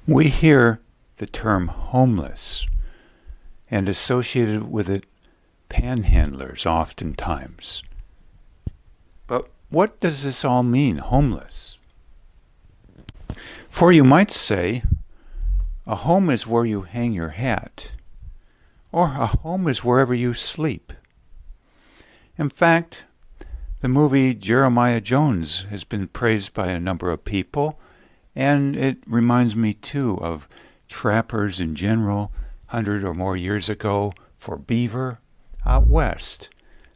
We hear the term homeless and associated with it panhandlers oftentimes. But what does this all mean, homeless? For you might say, a home is where you hang your hat, or a home is wherever you sleep. In fact, the movie Jeremiah Jones has been praised by a number of people, and it reminds me too of trappers in general, 100 or more years ago, for beaver out west.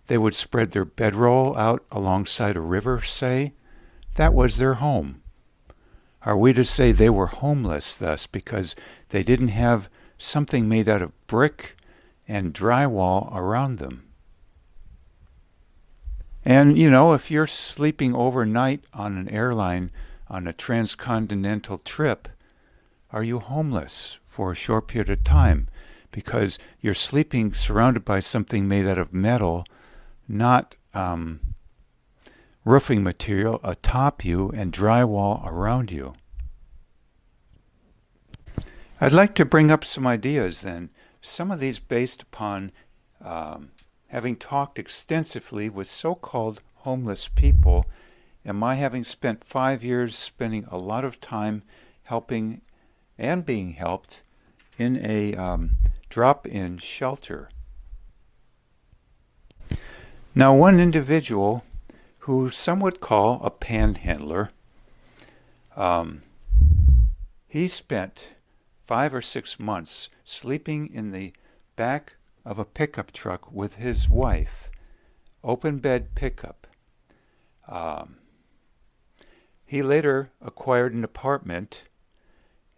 They would spread their bedroll out alongside a river, say. That was their home. Are we to say they were homeless thus because they didn't have something made out of brick and drywall around them? And, if you're sleeping overnight on an airline on a transcontinental trip, are you homeless for a short period of time? Because you're sleeping surrounded by something made out of metal, not roofing material atop you and drywall around you. I'd like to bring up some ideas then, some of these based upon having talked extensively with so-called homeless people, and my having spent 5 years spending a lot of time helping and being helped in a drop-in shelter. Now, one individual who some would call a panhandler, he spent 5 or 6 months sleeping in the back of a pickup truck with his wife, open bed pickup. He later acquired an apartment,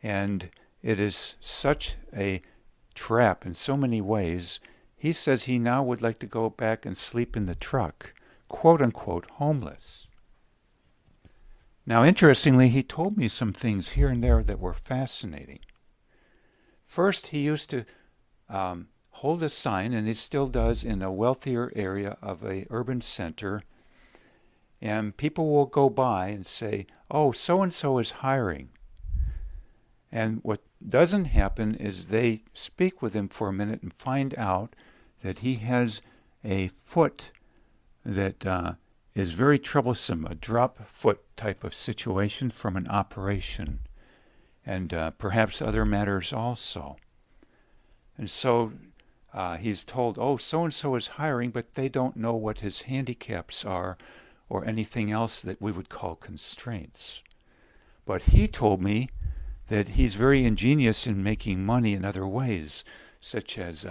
and it is such a trap in so many ways. He says he now would like to go back and sleep in the truck, quote-unquote homeless. Now, interestingly, he told me some things here and there that were fascinating. First, he used to hold a sign, and he still does in a wealthier area of a urban center, and people will go by and say, oh, so-and-so is hiring. And what doesn't happen is they speak with him for a minute and find out that he has a foot that is very troublesome, a drop foot type of situation from an operation, and perhaps other matters also. And so he's told, oh, so-and-so is hiring, but they don't know what his handicaps are or anything else that we would call constraints. But he told me that he's very ingenious in making money in other ways, such as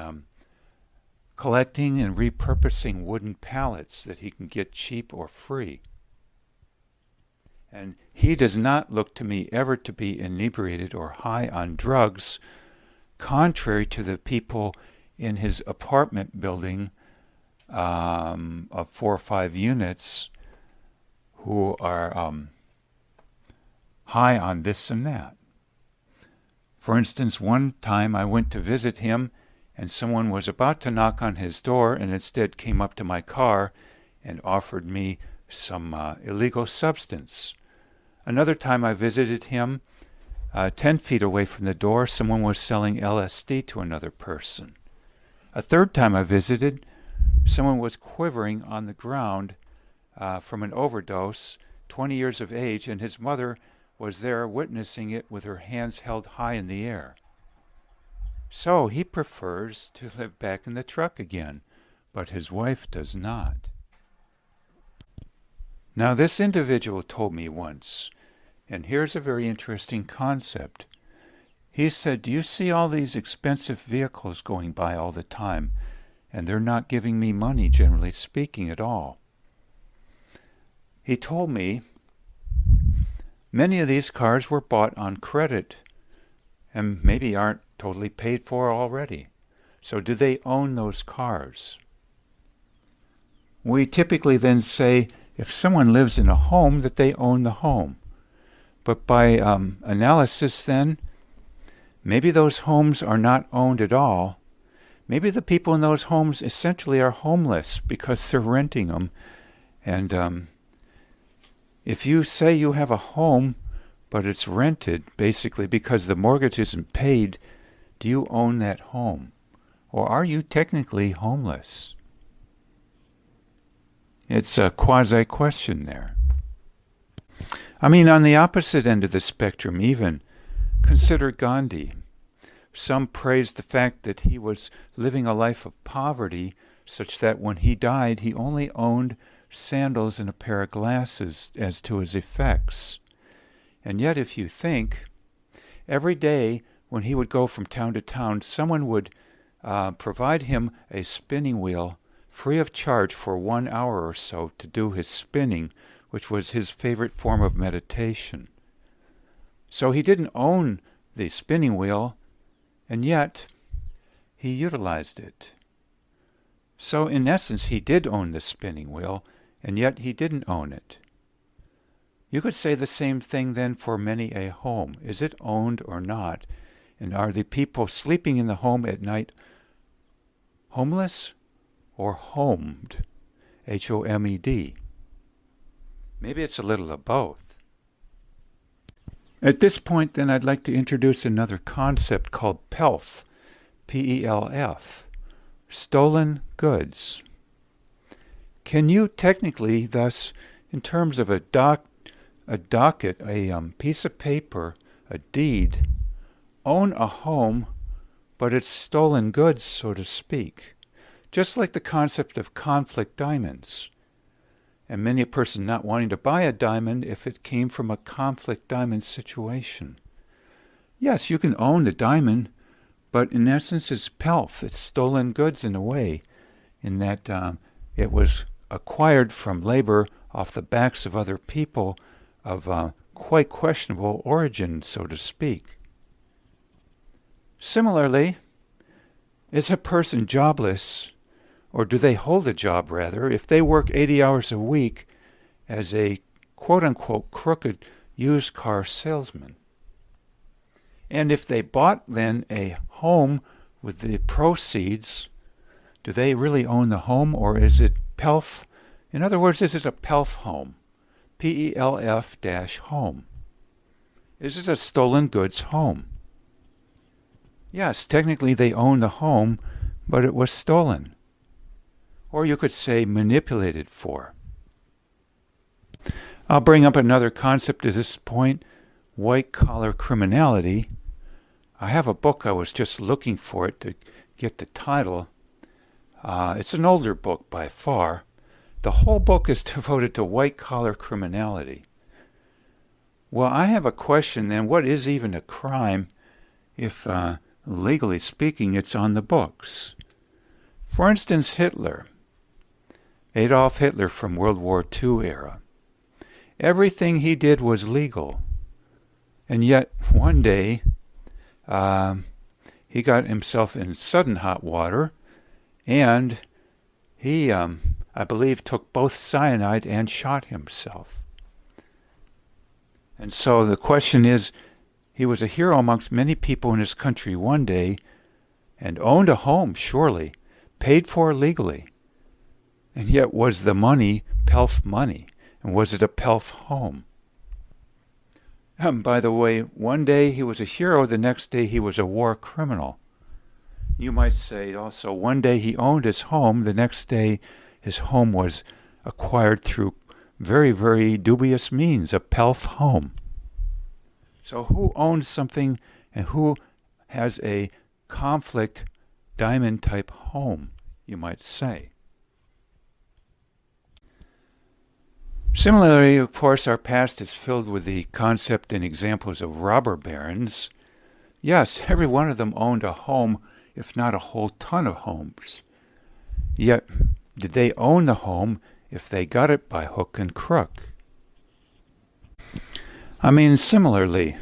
collecting and repurposing wooden pallets that he can get cheap or free. And he does not look to me ever to be inebriated or high on drugs, contrary to the people in his apartment building of 4 or 5 units who are high on this and that. For instance, one time I went to visit him, and someone was about to knock on his door and instead came up to my car and offered me some illegal substance. Another time I visited him, 10 feet away from the door, someone was selling LSD to another person. A third time I visited, someone was quivering on the ground from an overdose, 20 years of age, and his mother was there witnessing it with her hands held high in the air. So he prefers to live back in the truck again, but his wife does not. Now, this individual told me once, and here's a very interesting concept. He said, do you see all these expensive vehicles going by all the time, and they're not giving me money, generally speaking, at all? He told me many of these cars were bought on credit and maybe aren't totally paid for already. So do they own those cars? We typically then say if someone lives in a home that they own the home. But by analysis then, maybe those homes are not owned at all. Maybe the people in those homes essentially are homeless because they're renting them. And if you say you have a home but it's rented basically because the mortgage isn't paid, do you own that home? Or are you technically homeless? It's a quasi-question there. I mean, on the opposite end of the spectrum even, consider Gandhi. Some praised the fact that he was living a life of poverty such that when he died he only owned sandals and a pair of glasses as to his effects. And yet if you think, every day when he would go from town to town, someone would provide him a spinning wheel free of charge for 1 hour or so to do his spinning, which was his favorite form of meditation. So he didn't own the spinning wheel, and yet he utilized it. So in essence, he did own the spinning wheel, and yet he didn't own it. You could say the same thing then for many a home. Is it owned or not? And are the people sleeping in the home at night homeless or homed? H-O-M-E-D. Maybe it's a little of both. At this point, then, I'd like to introduce another concept called PELF, P-E-L-F, stolen goods. Can you technically, thus, in terms of a docket, a piece of paper, a deed, own a home, but it's stolen goods, so to speak? Just like the concept of conflict diamonds. And many a person not wanting to buy a diamond if it came from a conflict diamond situation. Yes, you can own the diamond, but in essence it's pelf. It's stolen goods in a way, in that it was acquired from labor off the backs of other people of quite questionable origin, so to speak. Similarly, is a person jobless, or do they hold a job rather, if they work 80 hours a week as a quote-unquote crooked used car salesman? And if they bought then a home with the proceeds, do they really own the home, or is it PELF? In other words, is it a PELF home? P-E-L-F home. Is it a stolen goods home? Yes, technically they own the home, but it was stolen. Or you could say manipulated for. I'll bring up another concept at this point, white-collar criminality. I have a book. I was just looking for it to get the title. It's an older book by far. The whole book is devoted to white-collar criminality. Well, I have a question then. What is even a crime if, legally speaking, it's on the books? For instance, Hitler. Adolf Hitler from World War II era. Everything he did was legal. And yet, one day, he got himself in sudden hot water, and he, I believe, took both cyanide and shot himself. And so the question is, he was a hero amongst many people in his country one day, and owned a home, surely, paid for legally. And yet was the money PELF money? And was it a PELF home? By the way, one day he was a hero, the next day he was a war criminal. You might say also, one day he owned his home, the next day his home was acquired through very, very dubious means, a PELF home. So who owns something and who has a conflict diamond type home, you might say? Similarly, of course, our past is filled with the concept and examples of robber barons. Yes, every one of them owned a home, if not a whole ton of homes. Yet, did they own the home if they got it by hook and crook? I mean, similarly,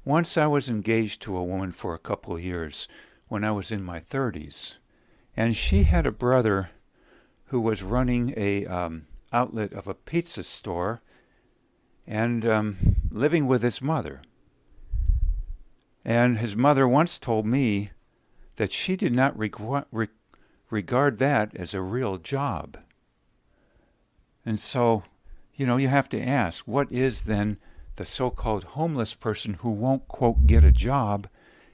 once I was engaged to a woman for a couple of years when I was in my 30s, and she had a brother who was running a outlet of a pizza store and living with his mother. And his mother once told me that she did not regard that as a real job. And so, you have to ask, what is then the so-called homeless person who won't, quote, get a job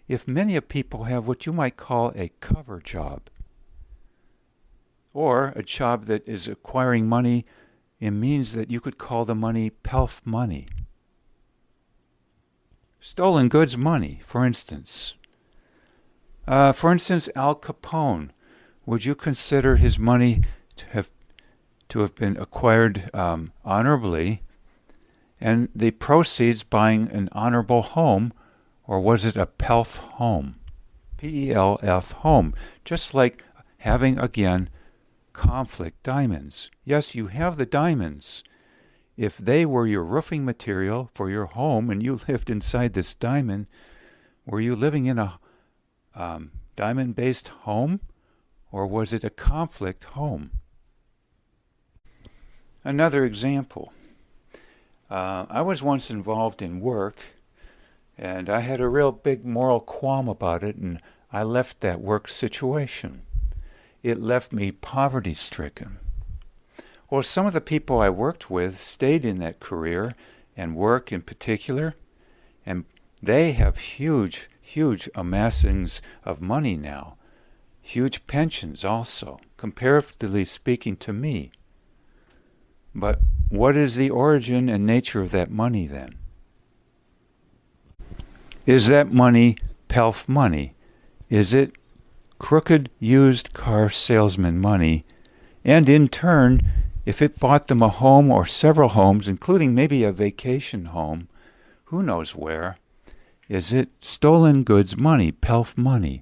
if many of people have what you might call a cover job, or a job that is acquiring money in means that you could call the money pelf money. Stolen goods money, for instance. Al Capone, would you consider his money to have been acquired honorably, and the proceeds buying an honorable home, or was it a pelf home? P-E-L-F home. Just like having, again, conflict diamonds. Yes, you have the diamonds. If they were your roofing material for your home and you lived inside this diamond, were you living in a diamond-based home, or was it a conflict home? Another example. I was once involved in work, and I had a real big moral qualm about it, and I left that work situation. It left me poverty-stricken. Well, some of the people I worked with stayed in that career and work in particular, and they have huge amassings of money now, huge pensions also, comparatively speaking to me. But what is the origin and nature of that money then? Is that money pelf money? Is it crooked used car salesman money? And in turn, if it bought them a home or several homes, including maybe a vacation home, who knows where, is it stolen goods money, pelf money?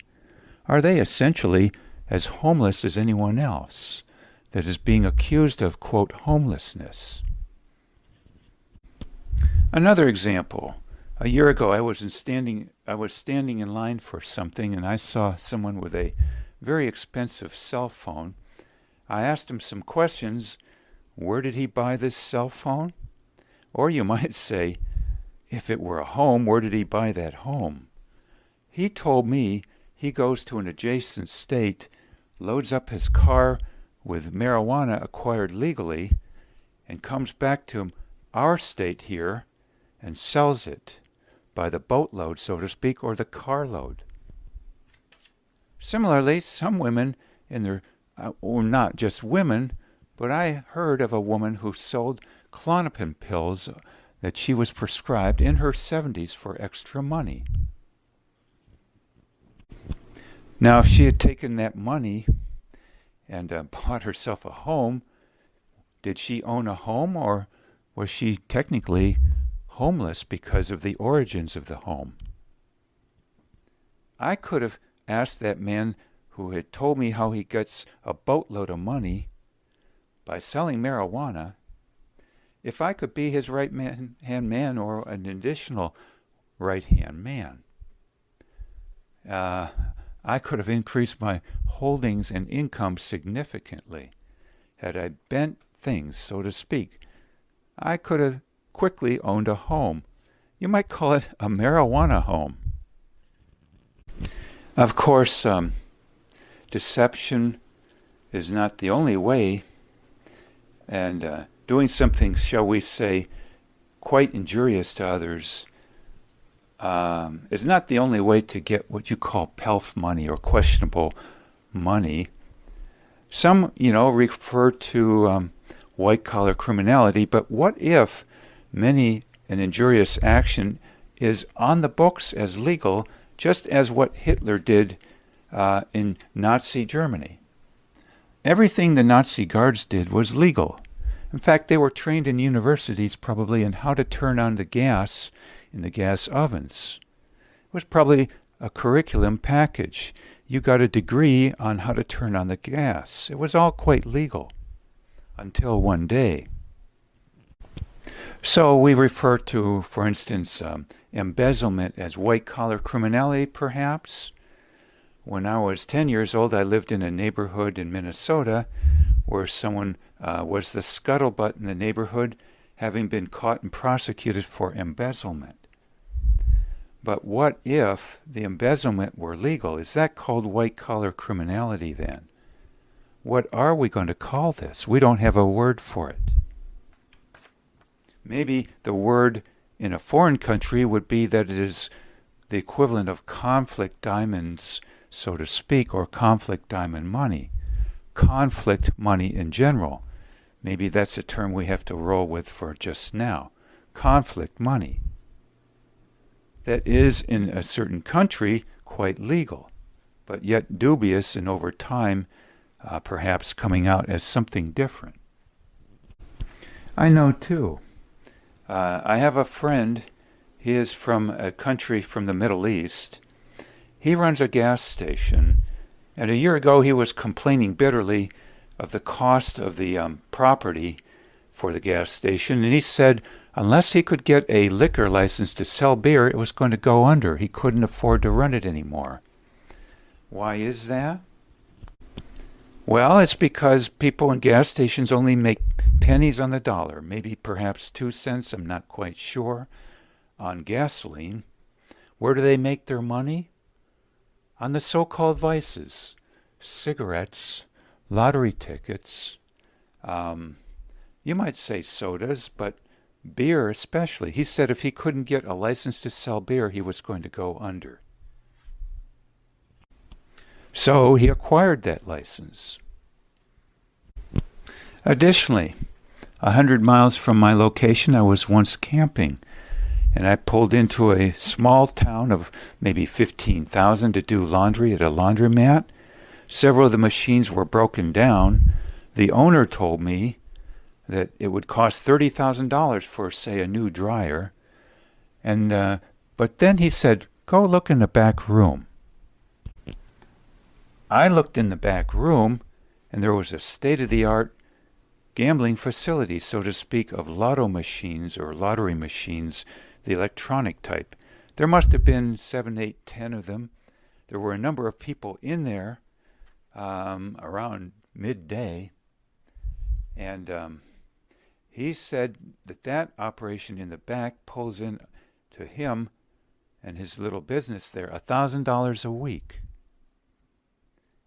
Are they essentially as homeless as anyone else that is being accused of, quote, homelessness? Another example. A year ago, I was standing in line for something, and I saw someone with a very expensive cell phone. I asked him some questions. Where did he buy this cell phone? Or you might say, if it were a home, where did he buy that home? He told me he goes to an adjacent state, loads up his car with marijuana acquired legally, and comes back to our state here and sells it by the boatload, so to speak, or the carload. Similarly, some women in their, or not just women, but I heard of a woman who sold Klonopin pills that she was prescribed in her 70s for extra money. Now, if she had taken that money and bought herself a home, did she own a home, or was she technically homeless because of the origins of the home? I could have asked that man who had told me how he gets a boatload of money by selling marijuana if I could be his right-hand man or an additional right-hand man. I could have increased my holdings and income significantly. Had I bent things, so to speak, I could have quickly owned a home. You might call it a marijuana home. Of course, deception is not the only way, and doing something, shall we say, quite injurious to others is not the only way to get what you call pelf money or questionable money. Some, refer to white-collar criminality, but what if many an injurious action is on the books as legal, just as what Hitler did in Nazi Germany? Everything the Nazi guards did was legal. In fact, they were trained in universities probably in how to turn on the gas in the gas ovens. It was probably a curriculum package. You got a degree on how to turn on the gas. It was all quite legal until one day. So we refer to, for instance, embezzlement as white-collar criminality, perhaps. When I was 10 years old, I lived in a neighborhood in Minnesota where someone was the scuttlebutt in the neighborhood, having been caught and prosecuted for embezzlement. But what if the embezzlement were legal? Is that called white-collar criminality then? What are we going to call this? We don't have a word for it. Maybe the word in a foreign country would be that it is the equivalent of conflict diamonds, so to speak, or conflict diamond money. Conflict money in general. Maybe that's a term we have to roll with for just now. Conflict money. That is, in a certain country, quite legal, but yet dubious and over time perhaps coming out as something different. I know too. I have a friend. He is from a country from the Middle East. He runs a gas station, and a year ago he was complaining bitterly of the cost of the property for the gas station, and he said unless he could get a liquor license to sell beer, it was going to go under. He couldn't afford to run it anymore. Why is that? Well, it's because people in gas stations only make pennies on the dollar, maybe perhaps 2 cents, I'm not quite sure, on gasoline. Where do they make their money? On the so-called vices, cigarettes, lottery tickets, you might say sodas, but beer especially. He said if he couldn't get a license to sell beer, he was going to go under. So he acquired that license. Additionally, 100 miles from my location, I was once camping, and I pulled into a small town of maybe 15,000 to do laundry at a laundromat. Several of the machines were broken down. The owner told me that it would cost $30,000 for, say, a new dryer. But then he said, go look in the back room. I looked in the back room, and there was a state-of-the-art gambling facility, so to speak, of lotto machines or lottery machines, the electronic type. There must have been 7, 8, 10 of them. There were a number of people in there around midday, and he said that operation in the back pulls in to him and his little business there $1,000 a week,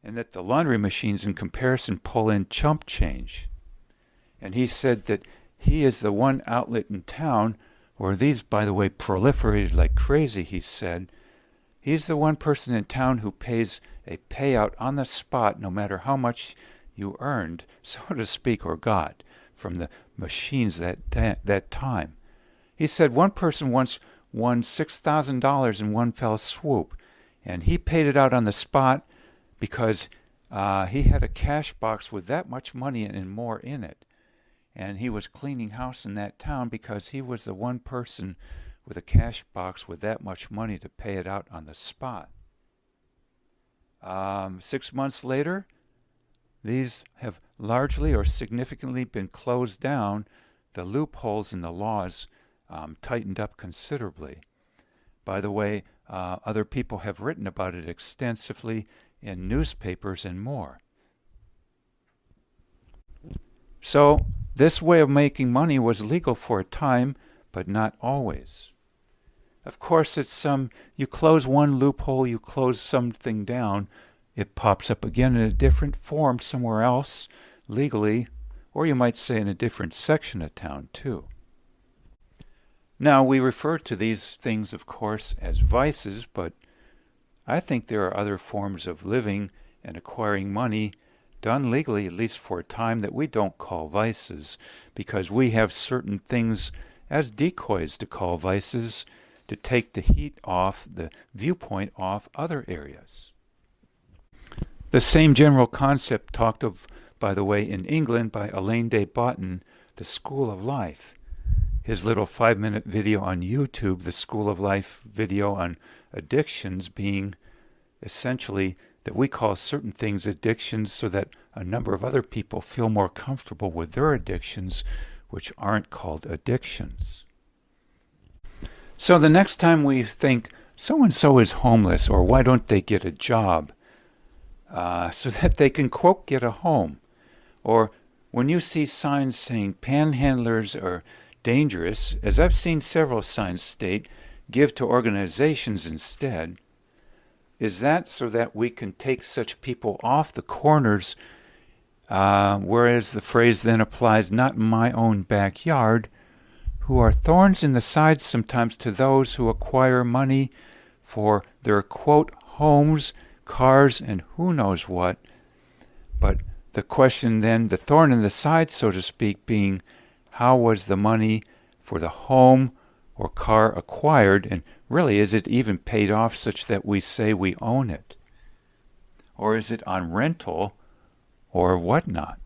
and that the laundry machines in comparison pull in chump change. And he said that he is the one outlet in town where these, by the way, proliferated like crazy, he said. He's the one person in town who pays a payout on the spot no matter how much you earned, so to speak, or got from the machines that time. He said one person once won $6,000 in one fell swoop, and he paid it out on the spot because he had a cash box with that much money and more in it. And he was cleaning house in that town because he was the one person with a cash box with that much money to pay it out on the spot. 6 months later, these have largely or significantly been closed down. The loopholes in the laws tightened up considerably. By the way, other people have written about it extensively in newspapers and more. So this way of making money was legal for a time, but not always. Of course, it's you close one loophole, you close something down, it pops up again in a different form somewhere else, legally, or you might say in a different section of town too. Now, we refer to these things, of course, as vices, but I think there are other forms of living and acquiring money done legally, at least for a time, that we don't call vices, because we have certain things as decoys to call vices to take the heat off, the viewpoint off other areas. The same general concept talked of, by the way, in England by Alain de Botton, The School of Life. His little 5-minute video on YouTube, The School of Life video on addictions, being essentially that we call certain things addictions so that a number of other people feel more comfortable with their addictions, which aren't called addictions. So the next time we think, so-and-so is homeless, or why don't they get a job so that they can, quote, get a home, or when you see signs saying panhandlers are dangerous, as I've seen several signs state, give to organizations instead, is that so that we can take such people off the corners, whereas the phrase then applies, not in my own backyard, who are thorns in the side sometimes to those who acquire money for their, quote, homes, cars, and who knows what. But the question then, the thorn in the side, so to speak, being, how was the money for the home or car acquired, and really, is it even paid off such that we say we own it? Or is it on rental or whatnot?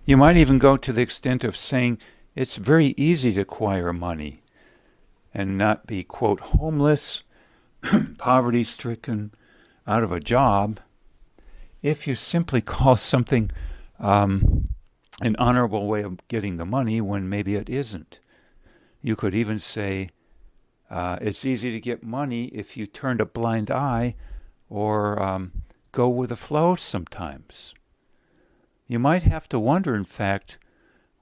You might even go to the extent of saying it's very easy to acquire money and not be, quote, homeless, poverty-stricken, out of a job, if you simply call something an honorable way of getting the money when maybe it isn't. You could even say it's easy to get money if you turned a blind eye or go with the flow sometimes. You might have to wonder, in fact,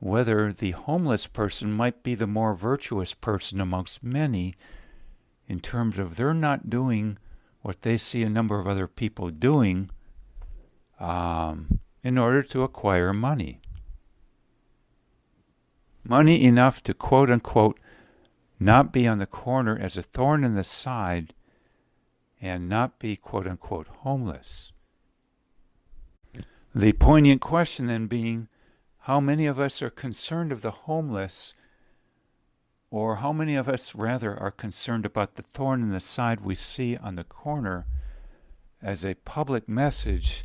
whether the homeless person might be the more virtuous person amongst many in terms of they're not doing what they see a number of other people doing in order to acquire money. Money enough to, quote unquote, not be on the corner as a thorn in the side and not be, quote unquote, homeless. The poignant question then being, how many of us are concerned of the homeless, or how many of us rather are concerned about the thorn in the side we see on the corner as a public message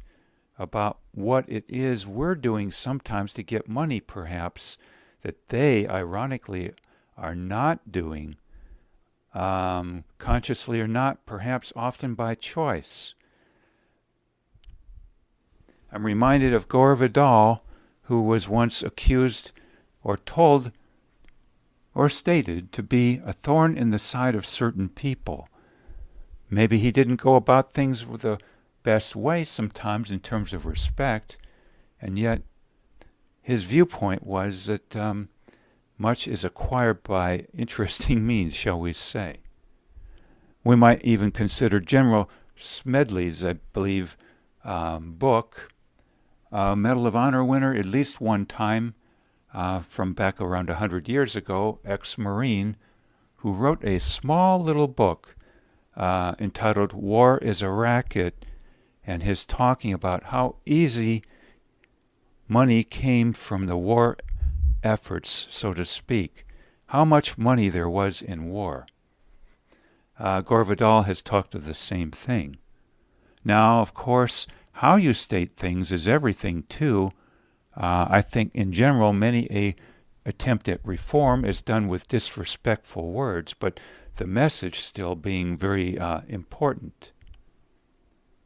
about what it is we're doing sometimes to get money perhaps that they, ironically, are not doing, consciously or not, perhaps often by choice. I'm reminded of Gore Vidal, who was once accused or told or stated to be a thorn in the side of certain people. Maybe he didn't go about things with the best way sometimes in terms of respect, and yet his viewpoint was that much is acquired by interesting means, shall we say. We might even consider General Smedley's, I believe, book, Medal of Honor winner at least one time, from back around 100 years ago, ex-Marine, who wrote a small little book entitled War is a Racket, and his talking about how easy money came from the war efforts, so to speak, how much money there was in war. Gore Vidal has talked of the same thing. Now, of course, how you state things is everything, too. I think, in general, many a attempt at reform is done with disrespectful words, but the message still being very important.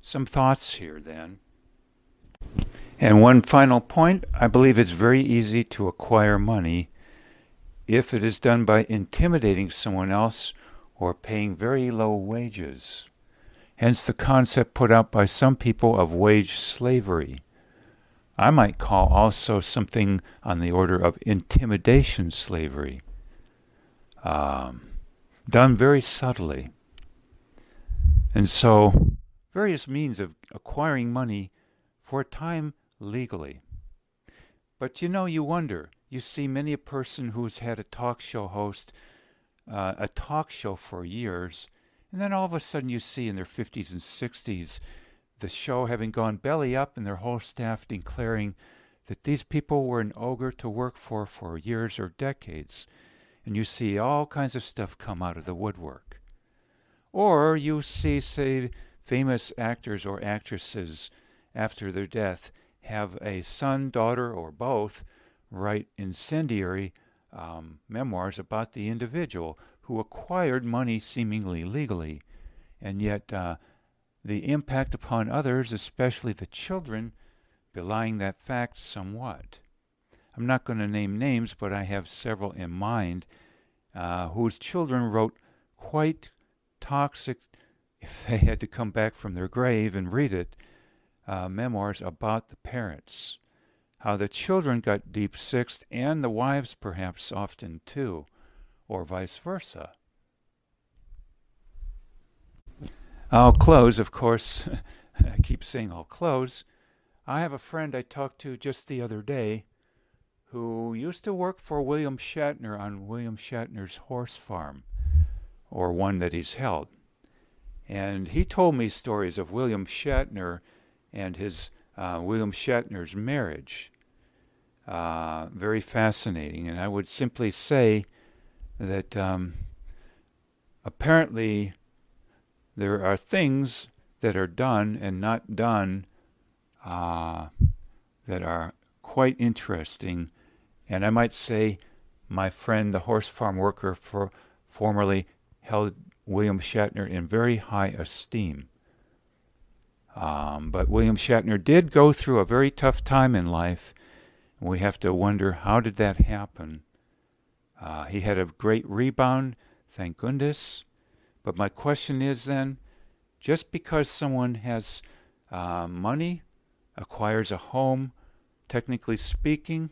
Some thoughts here, then. And one final point, I believe it's very easy to acquire money if it is done by intimidating someone else or paying very low wages. Hence the concept put out by some people of wage slavery. I might call also something on the order of intimidation slavery, done very subtly. And so, various means of acquiring money for a time legally. But you wonder, you see many a person who's had a talk show host, a talk show for years, and then all of a sudden you see in their 50s and 60s the show having gone belly up and their whole staff declaring that these people were an ogre to work for years or decades. And you see all kinds of stuff come out of the woodwork. Or you see, say, famous actors or actresses after their death have a son, daughter, or both write incendiary memoirs about the individual who acquired money seemingly legally, and yet the impact upon others, especially the children, belying that fact somewhat. I'm not going to name names, but I have several in mind whose children wrote quite toxic, if they had to come back from their grave and read it, memoirs about the parents. How the children got deep-sixed, and the wives perhaps often too, or vice versa. I'll close, of course. I keep saying I'll close. I have a friend I talked to just the other day who used to work for William Shatner on William Shatner's horse farm, or one that he's held. And he told me stories of William Shatner and his William Shatner's marriage. Very fascinating. And I would simply say that apparently there are things that are done and not done that are quite interesting. And I might say my friend, the horse farm worker, formerly held William Shatner in very high esteem. But William Shatner did go through a very tough time in life. And we have to wonder, how did that happen? He had a great rebound, thank goodness. But my question is then, just because someone has money, acquires a home, technically speaking,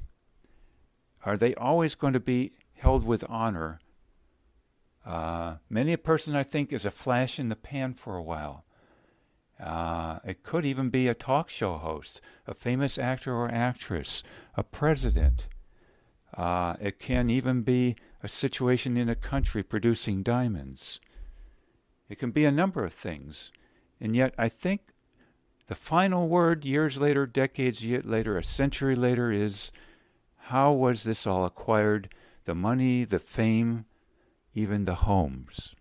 are they always going to be held with honor? Many a person, I think, is a flash in the pan for a while. It could even be a talk show host, a famous actor or actress, a president. It can even be a situation in a country producing diamonds. It can be a number of things. And yet I think the final word years later, decades later, a century later is, how was this all acquired? The money, the fame, even the homes.